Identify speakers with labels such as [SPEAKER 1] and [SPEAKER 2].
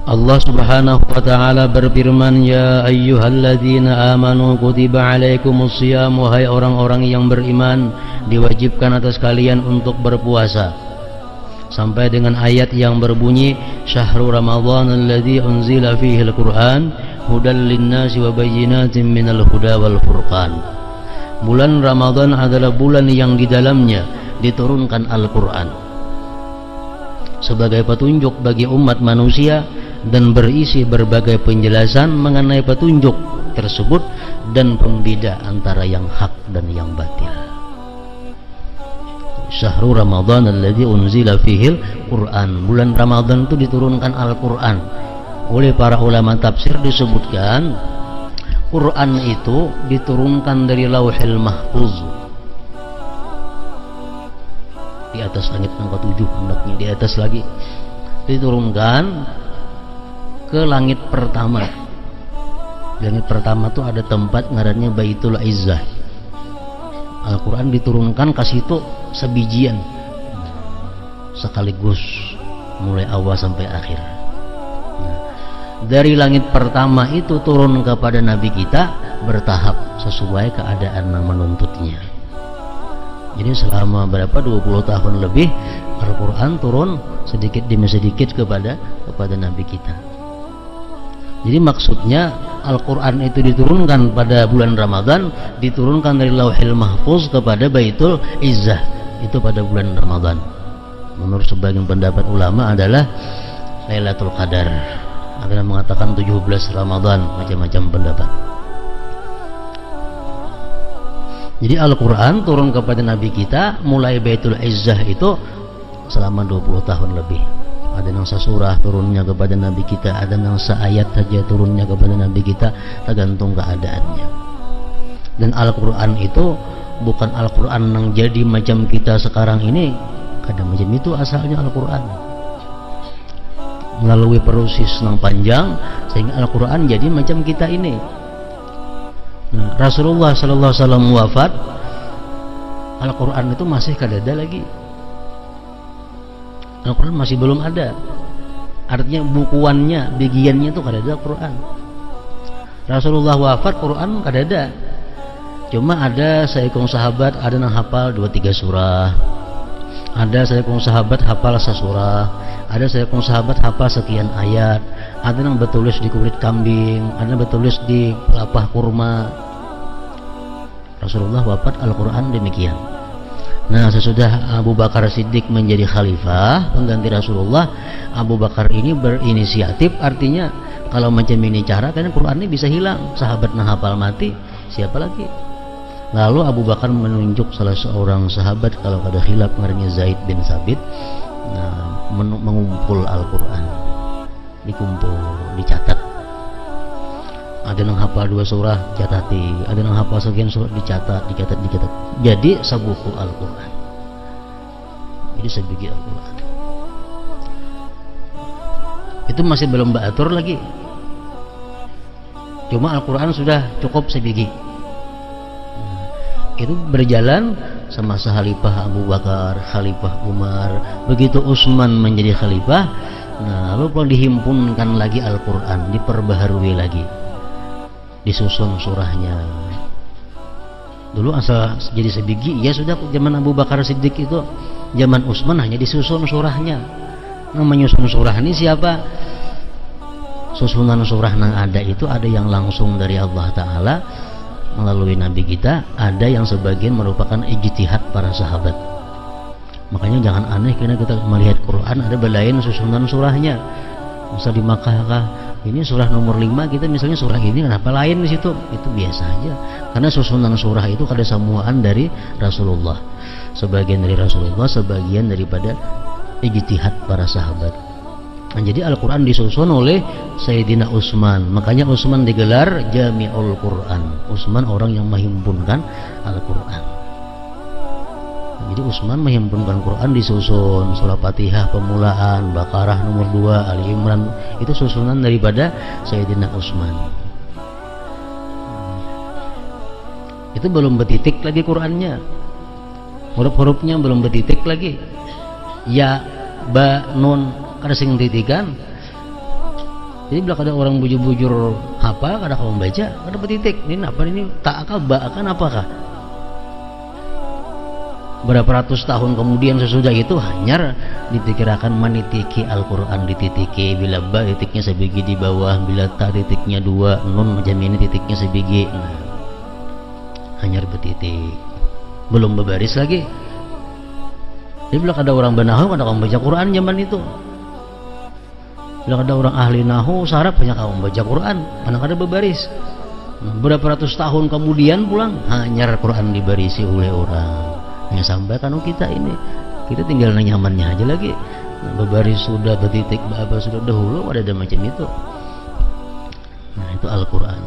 [SPEAKER 1] Allah Subhanahu wa taala berfirman, ya ayyuhalladzina amanu kutiba alaikumusiyam, wahai orang-orang yang beriman, diwajibkan atas kalian untuk berpuasa. Sampai dengan ayat yang berbunyi, syahrul ramadhan alladzi unzila fihi al-Qur'an hudal linnasi wa bayyinatin minal huda wal furqan. Bulan Ramadan adalah bulan yang di dalamnya diturunkan Al-Qur'an sebagai petunjuk bagi umat manusia dan berisi berbagai penjelasan mengenai petunjuk tersebut dan pembeda antara yang hak dan yang batil. Syahrul Ramadan alladzi unzila fihil Qur'an, bulan Ramadan itu diturunkan Al-Qur'an. Oleh para ulama tafsir disebutkan Qur'an itu diturunkan dari Lauhil Mahfuz, di atas langit angka 7 hendaknya, di atas lagi diturunkan ke langit pertama. Langit pertama tuh ada tempat ngarannya Baitul Izzah. Al-Quran diturunkan ke situ sebijian sekaligus mulai awal sampai akhir. Dari langit pertama itu turun kepada Nabi kita bertahap sesuai keadaan yang menuntutnya. Jadi selama berapa 20 tahun lebih Al-Quran turun sedikit demi sedikit kepada Nabi kita. Jadi maksudnya Al-Quran itu diturunkan pada bulan Ramadan, diturunkan dari Lauhil Mahfuz kepada Baitul Izzah itu pada bulan Ramadan. Menurut sebagian pendapat ulama adalah Lailatul Qadar. Ada yang mengatakan 17 Ramadan, macam-macam pendapat. Jadi Al-Quran turun kepada Nabi kita mulai Baitul Izzah itu selama 20 tahun lebih. Ada yang sesurah turunnya kepada Nabi kita, ada yang seayat saja turunnya kepada Nabi kita, tergantung keadaannya. Dan Al-Quran itu bukan Al-Quran yang jadi macam kita sekarang ini. Kadang macam itu asalnya Al-Quran, melalui proses yang panjang sehingga Al-Quran jadi macam kita ini. Nah, Rasulullah sallallahu alaihi wasallam wafat, Al-Quran itu masih kadada lagi. Al-Quran masih belum ada. Artinya bukuannya, bagiannya itu kadada Al-Quran. Rasulullah wafat, Quran kadada. Cuma ada seekor sahabat ada yang hafal 2-3 surah. Ada seekor sahabat hafal sesurah. Ada seekor sahabat hafal sekian ayat. Ada yang bertulis di kulit kambing, ada yang bertulis di pelapah kurma. Rasulullah wafat, Al-Quran demikian. Nah, sesudah Abu Bakar Siddiq menjadi khalifah pengganti Rasulullah, Abu Bakar ini berinisiatif, artinya kalau macam ini cara kan Quran ini bisa hilang, sahabat nah hafal mati, siapa lagi? Lalu Abu Bakar menunjuk salah seorang sahabat kalau ada khilaf namanya Zaid bin Sabit, nah, mengumpul Al-Quran, dikumpul, dicatat. Ada yang hafal 2 surah, catati. Ada yang hafal sekian surah, dicatat. Jadi sebuku Al-Quran. Jadi sebiji Al-Quran. Itu masih belum baatur lagi. Cuma Al-Quran sudah cukup sebiji. Itu berjalan sama Khalifah Abu Bakar, Khalifah Umar. Begitu Utsman menjadi khalifah, nah lalu perlu dihimpunkan lagi Al-Quran, diperbaharui lagi, disusun surahnya. Dulu asal jadi sebiji, ya sudah zaman Abu Bakar Siddiq itu, zaman Utsman hanya disusun surahnya. Nah, menyusun surah ini siapa? Susunan surah yang ada itu ada yang langsung dari Allah Ta'ala melalui Nabi kita, ada yang sebagian merupakan ijtihad para sahabat. Makanya jangan aneh karena kita melihat Quran ada belain susunan surahnya. Misal di Makkah kah, ini surah nomor 5, kita misalnya surah ini kenapa lain di situ? Itu biasa aja. Karena susunan surah itu ada samuan dari Rasulullah. Sebagian dari Rasulullah, sebagian daripada ijtihad para sahabat. Nah, jadi Al-Quran disusun oleh Sayyidina Utsman. Makanya Utsman digelar Jami'ul Quran. Utsman orang yang menghimpunkan Al-Quran. Jadi Utsman menghimpunkan Quran, disusun surah Fatihah permulaan, Baqarah nomor 2, Ali Imran, itu susunan daripada Sayyidina Utsman. Itu belum bertitik lagi Qurannya, huruf-hurufnya belum bertitik lagi. Ya, ba, nun, kada sing titikan. Jadi bila ada orang bujur-bujur hafal, kada kau membaca, kada petitik. Ini apa ini? Tak akal, ba akan apakah? Berapa ratus tahun kemudian sesudah itu hanyar diperkirakan menitiki Al-Quran dititiki. Bila ba titiknya sebiji di bawah, bila ta titiknya 2, nun macam ini titiknya sebiji. Nah, hanyar betitik, belum berbaris lagi. Jadi bila ada orang benahu, kada kau membaca Quran zaman itu. Bila ada orang ahli nahu sarap, banyak kau membaca Quran, mana kada berbaris. Nah, berapa ratus tahun kemudian pulang hanyar Quran dibarisi oleh orang. Yang sampai kan kita ini, kita tinggal nyamannya aja lagi. Nah, berbaris sudah, betitik apa sudah dahulu ada macam itu. Nah, itu Al-Quran.